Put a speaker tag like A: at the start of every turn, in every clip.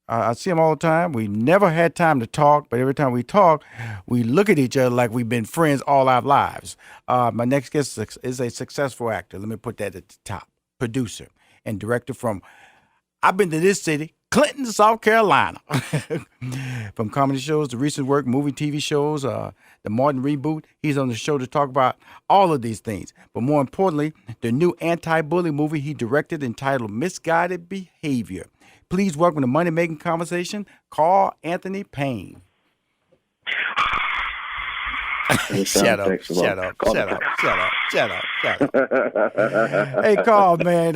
A: I see him all the time. We never had time to talk, but every time we talk, we look at each other like we've been friends all our lives. My next guest is a successful actor. Let me put that at the top. Producer and director from, I've been to this city, Clinton, South Carolina. From comedy shows to recent work, movie, TV shows, the Martin reboot. He's on the show to talk about all of these things. But more importantly, the new anti-bully movie he directed entitled Misguided Behavior. Please welcome to Money Making Conversation, Carl Anthony Payne. Shut up. Hey, Carl, man.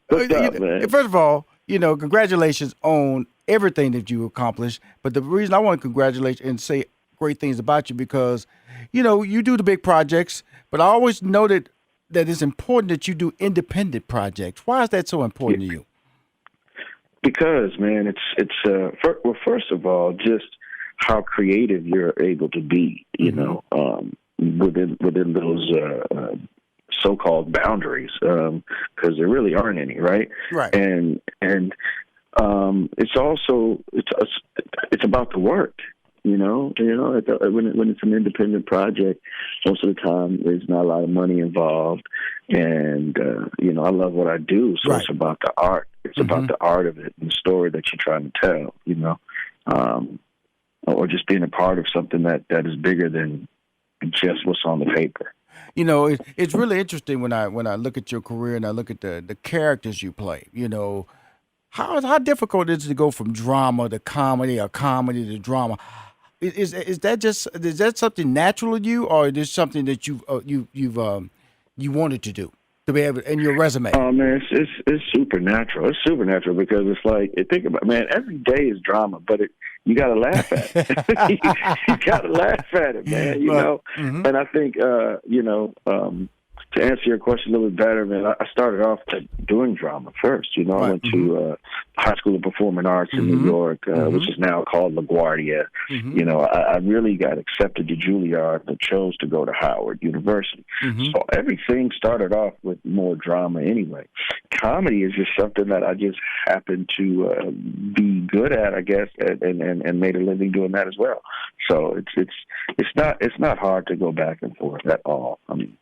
B: What's up, man?
A: First of all, congratulations on everything that you accomplished. But the reason I want to congratulate you and say great things about you because, you do the big projects, but I always noted that it's important that you do independent projects. Why is that so important to you?
B: Because, man, first of all, just how creative you're able to be, within those so-called boundaries, because there really aren't any, right?
A: Right.
B: And it's also it's about the work. When it's an independent project, most of the time there's not a lot of money involved, and I love what I do, so It's about the art. It's about the art of it and the story that you're trying to tell, or just being a part of something that is bigger than just what's on the paper.
A: It's really interesting when I look at your career and I look at the characters you play. How difficult is it to go from drama to comedy or comedy to drama? Is that something natural to you, or is this something that you wanted to do to be able in your resume?
B: Oh man, it's supernatural. It's supernatural because it's like think about it, man. Every day is drama, but you got to laugh at it. You got to laugh at it, man. And I think to answer your question a little bit better, man, I started off doing drama first. I went to High School of Performing Arts in New York, which is now called LaGuardia. I really got accepted to Juilliard and chose to go to Howard University. So everything started off with more drama anyway. Comedy is just something that I just happened to be good at, I guess, and made a living doing that as well. So it's not hard to go back and forth at all. I mean,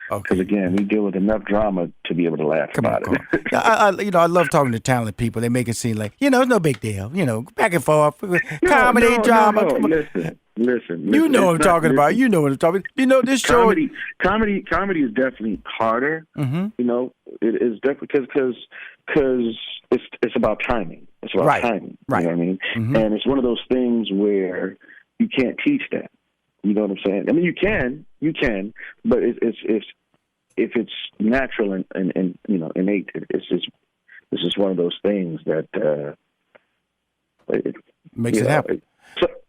B: because again, we deal with enough drama to be able to laugh about it.
A: I love talking to talented people. They make it seem like it's no big deal. Back and forth, comedy, drama.
B: No. Listen.
A: You know what I'm talking about. You know what I'm talking. This show.
B: Comedy is definitely harder. It is definitely because it's about timing. It's about timing.
A: Right.
B: You know what I mean? And it's one of those things where you can't teach that. You know what I'm saying? I mean, you can, but if it's natural and innate, it's just one of those things that
A: makes it happen.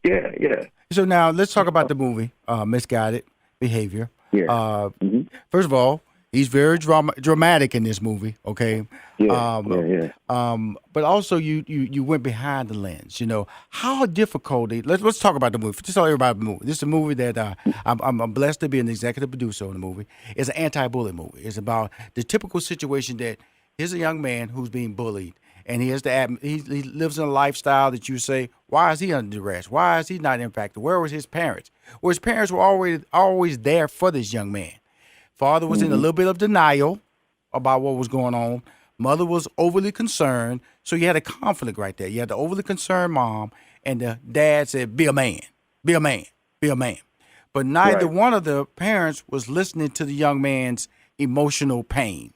B: Yeah.
A: So now let's talk about the movie, Misguided Behavior.
B: Yeah.
A: First of all, he's very dramatic in this movie. Okay.
B: Yeah.
A: But also you went behind the lens. How difficult. Let's talk about the movie. Just tell everybody about the movie. This is a movie that I'm blessed to be an executive producer on the movie. It's an anti-bully movie. It's about the typical situation that here's a young man who's being bullied, and he lives in a lifestyle that you say, why is he under duress? Why is he not impacted? Where was his parents? Well, his parents were always there for this young man. Father was in a little bit of denial about what was going on. Mother was overly concerned. So you had a conflict right there. You had the overly concerned mom, and the dad said, be a man, be a man, be a man. But neither one of the parents was listening to the young man's emotional pain.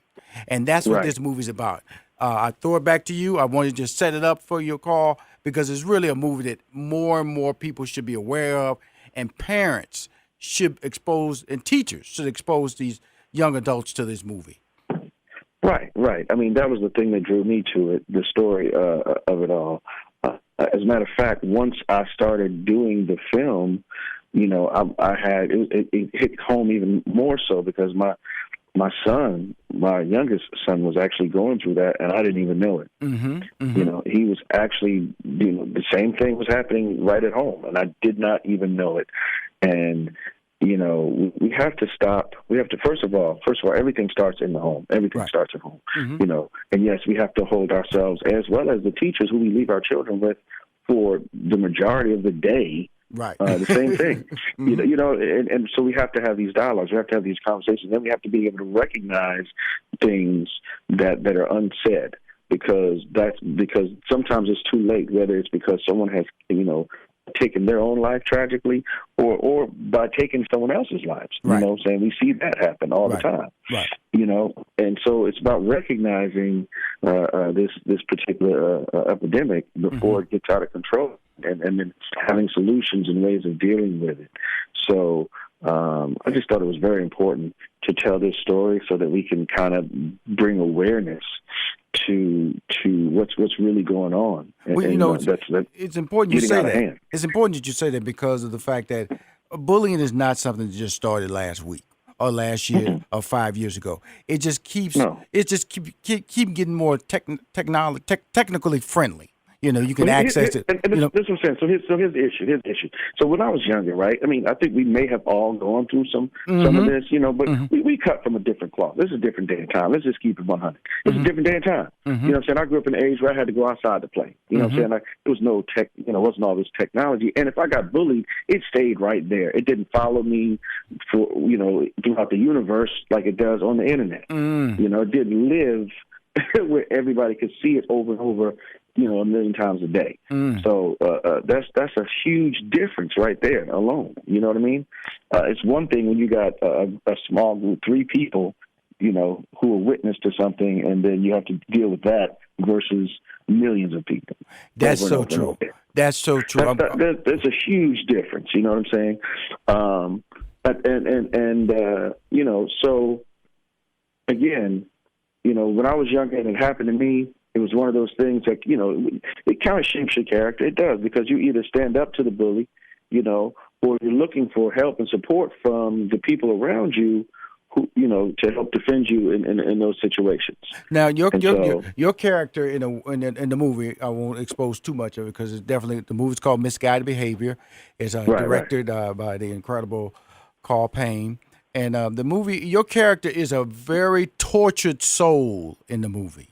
A: And that's what this movie's about. I throw it back to you. I want to just set it up for your call because it's really a movie that more and more people should be aware of, and parents should expose, and teachers should expose these young adults to this movie.
B: Right. I mean, that was the thing that drew me to it, the story of it all. As a matter of fact, once I started doing the film, I had it hit home even more so because my youngest son was actually going through that, and I didn't even know it. He was actually, the same thing was happening right at home, and I did not even know it. And you know, we have to stop. We have to first of all, everything starts in the home. Everything
A: Right.
B: starts at home.
A: Mm-hmm.
B: You know, and yes, we have to hold ourselves as well as the teachers who we leave our children with for the majority of the day.
A: Right.
B: The same thing.
A: Mm-hmm.
B: You know, and so we have to have these dialogues. We have to have these conversations. Then we have to be able to recognize things that are unsaid, because sometimes it's too late. Whether it's because someone has, you know, taken their own life tragically, or by taking someone else's lives.
A: Right.
B: You know what I'm saying? We see that happen all
A: Right.
B: the time.
A: Right.
B: You know, and so it's about recognizing this particular epidemic before it gets out of control, and then having solutions and ways of dealing with it. So I just thought it was very important to tell this story so that we can kind of bring awareness to what's really going on.
A: Well, you know,
B: that's
A: it's important you
B: getting
A: say
B: out of
A: that.
B: hand.
A: It's important that you say that because of the fact that bullying is not something that just started last week or last year or 5 years ago. It just keeps keep getting more technically friendly. You know, you can access it.
B: And
A: you know,
B: this is what I'm saying. So here's the issue. So when I was younger, right? I mean, I think we may have all gone through some of this, you know, but we cut from a different cloth. This is a different day and time. Let's just keep it 100. It's a different day and time. You know what I'm saying? I grew up in an age where I had to go outside to play. You know what I'm saying? There was no tech, you know, wasn't all this technology. And if I got bullied, it stayed right there. It didn't follow me for, you know, throughout the universe like it does on the internet. You know, it didn't live where everybody could see it over and over, you know, a million times a day. So that's a huge difference right there alone. You know what I mean? It's one thing when you got a small group, 3 people, you know, who are witness to something, and then you have to deal with that versus millions of people.
A: That's so true. That's so true.
B: There's a huge difference. You know what I'm saying? And you know, so again, you know, when I was younger and it happened to me, it was one of those things that, you know, it kind of shapes your character. It does, because you either stand up to the bully, you know, or you're looking for help and support from the people around you who, you know, to help defend you in those situations.
A: Now, your character in the movie, I won't expose too much of it because it's definitely, the movie's called Misguided Behavior. It's directed by the incredible Carl Payne. And the movie, your character is a very tortured soul in the movie.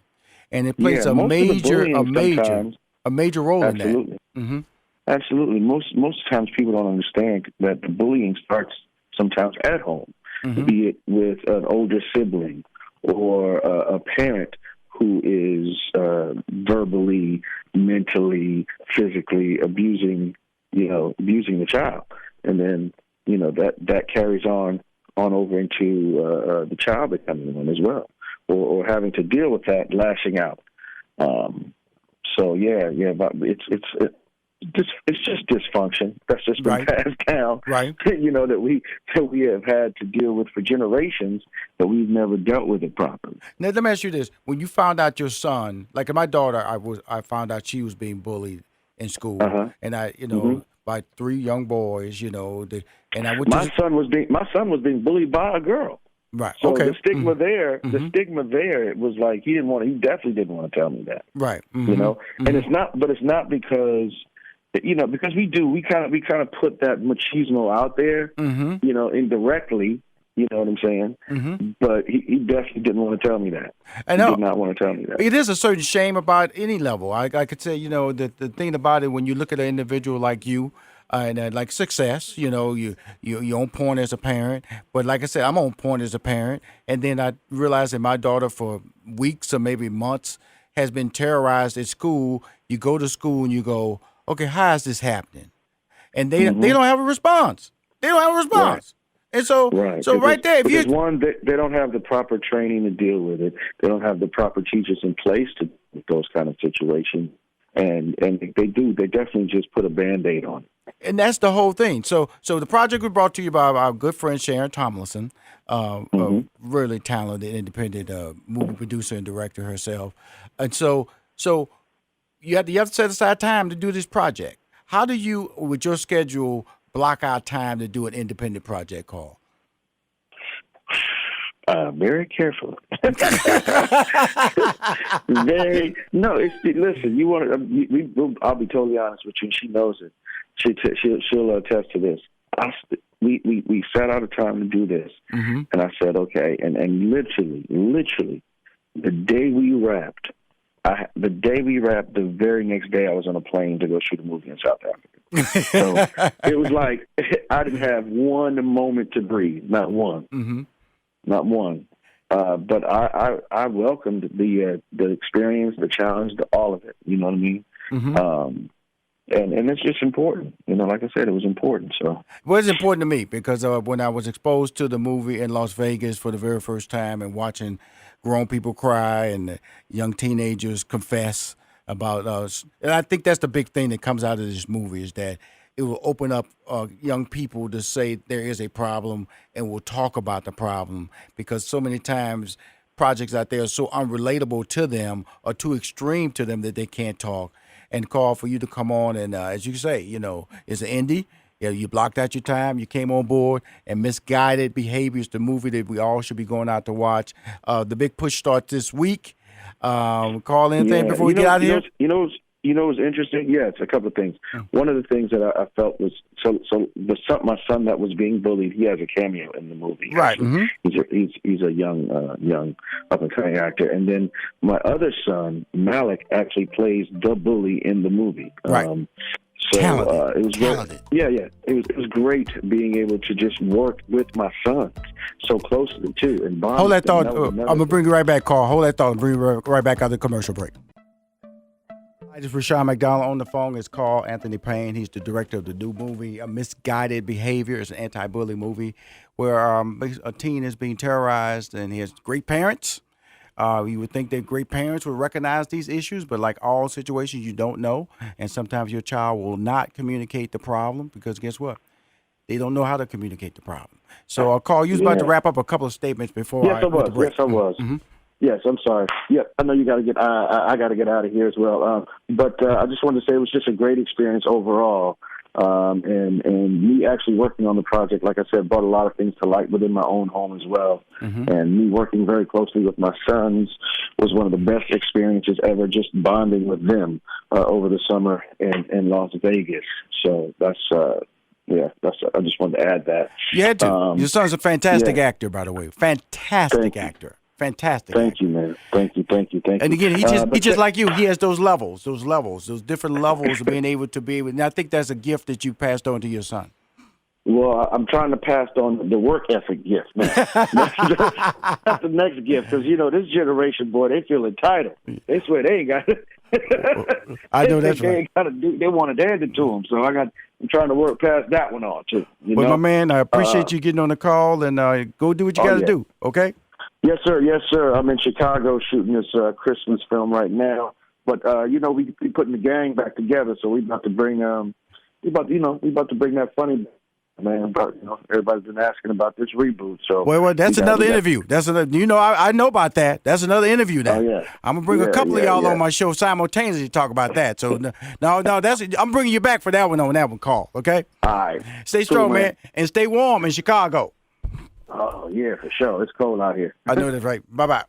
A: And it plays a major role in that. Mm-hmm.
B: Absolutely. Most times people don't understand that the bullying starts sometimes at home, be it with an older sibling or a parent who is verbally, mentally, physically abusing the child, and then, you know, that carries on over into the child becoming one as well. Or having to deal with that, lashing out. So but it's just dysfunction that's just been passed down.
A: Right.
B: You know, that we have had to deal with for generations, but we've never dealt with it properly.
A: Now let me ask you this: when you found out your son, like my daughter, I found out she was being bullied in school, and I, you know, by 3 young boys, you know, and I went.
B: My son was being bullied by a girl.
A: Right.
B: So
A: okay.
B: the stigma there, it was like he definitely didn't want to tell me that.
A: Right.
B: You know, and it's not because, you know, because we kind of put that machismo out there, you know, indirectly. You know what I'm saying? But he definitely didn't want to tell me that.
A: I know.
B: He did not want to tell me that.
A: It is a certain shame about any level. I could say, you know, the thing about it, when you look at an individual like you, and like success, you know, you're on point as a parent. But like I said, I'm on point as a parent. And then I realized that my daughter for weeks or maybe months has been terrorized at school. You go to school and you go, okay, how is this happening? And they don't have a response.
B: Right.
A: And so right there, if
B: they don't have the proper training to deal with it. They don't have the proper teachers in place to deal with those kind of situations. And they definitely just put a Band-Aid on it.
A: And that's the whole thing. So the project was brought to you by our good friend Sharon Tomlinson, a really talented independent movie producer and director herself. And so you have to set aside time to do this project. How do you, with your schedule, block out time to do an independent project call?
B: Very carefully. Listen. I'll be totally honest with you. And she knows it. She'll attest to this. we set out a time to do this, and I said, okay, and literally, the day we wrapped, the very next day I was on a plane to go shoot a movie in South Africa. So it was like I didn't have one moment to breathe, not one, not one. But I welcomed the experience, the challenge, all of it. You know what I mean? And it's just important. You know, like I said, it was important. So
A: well, it's important to me because when I was exposed to the movie in Las Vegas for the very first time and watching grown people cry and young teenagers confess about us, and I think that's the big thing that comes out of this movie is that it will open up young people to say there is a problem and we'll talk about the problem, because so many times projects out there are so unrelatable to them or too extreme to them that they can't talk. And call for you to come on and, as you say, you know, it's an indie. You know, you blocked out your time. You came on board. And Misguided Behavior is the movie that we all should be going out to watch. The big push starts this week. Call anything before we get out of here?
B: You know what's interesting? Yeah, it's a couple of things. One of the things that I felt was my son that was being bullied. He has a cameo in the movie.
A: Right.
B: He's a young up and coming actor. And then my other son Malik actually plays the bully in the movie.
A: Right.
B: So
A: talented.
B: It was
A: talented.
B: It was great being able to just work with my son so closely too. And bond.
A: Hold that thought. I'm
B: another
A: gonna bring you right back, Carl. Hold that thought. And bring you right back out of the commercial break. Hi, this is Rushion McDonald. On the phone is Carl Anthony Payne. He's the director of the new movie, Misguided Behavior. It's an anti-bully movie where a teen is being terrorized and he has great parents. You would think that great parents would recognize these issues, but like all situations, you don't know. And sometimes your child will not communicate the problem because guess what? They don't know how to communicate the problem. So, Carl, you was about to wrap up a couple of statements before
B: I went to break. Yes, I was. Yes, I'm sorry. Yeah, I know you got to get. I got to get out of here as well. But I just wanted to say it was just a great experience overall. And me actually working on the project, like I said, brought a lot of things to light within my own home as well. And me working very closely with my sons was one of the best experiences ever, just bonding with them over the summer in Las Vegas. So that's I just wanted to add that.
A: You had to. Your son's a fantastic actor, by the way. Fantastic actor. Fantastic.
B: Thank you, man. Thank you.
A: And again, he just like you. He has those different levels of being able to be able. And I think that's a gift that you passed on to your son.
B: Well, I'm trying to pass on the work ethic gift, man. That's the next gift, because this generation, boy, they feel entitled. They swear they ain't got it.
A: I know that's right.
B: They want it handed to them, so I'm trying to work past that one on too.
A: But my man, I appreciate you getting on the call, and go do what you got to do. Okay.
B: Yes, sir. I'm in Chicago shooting this Christmas film right now. But we putting the gang back together, so we about to bring that funny man. But everybody's been asking about this reboot. So
A: well, that's another interview. That's another. I know about that. That's another interview. Now.
B: Oh yeah.
A: I'm gonna bring a couple of y'all on my show simultaneously to talk about that. So no, I'm bringing you back for that one on that one call. Okay.
B: All right.
A: Stay strong, man, and stay warm in Chicago.
B: Oh, yeah, for sure. It's cold out here.
A: I know that's right. Bye-bye.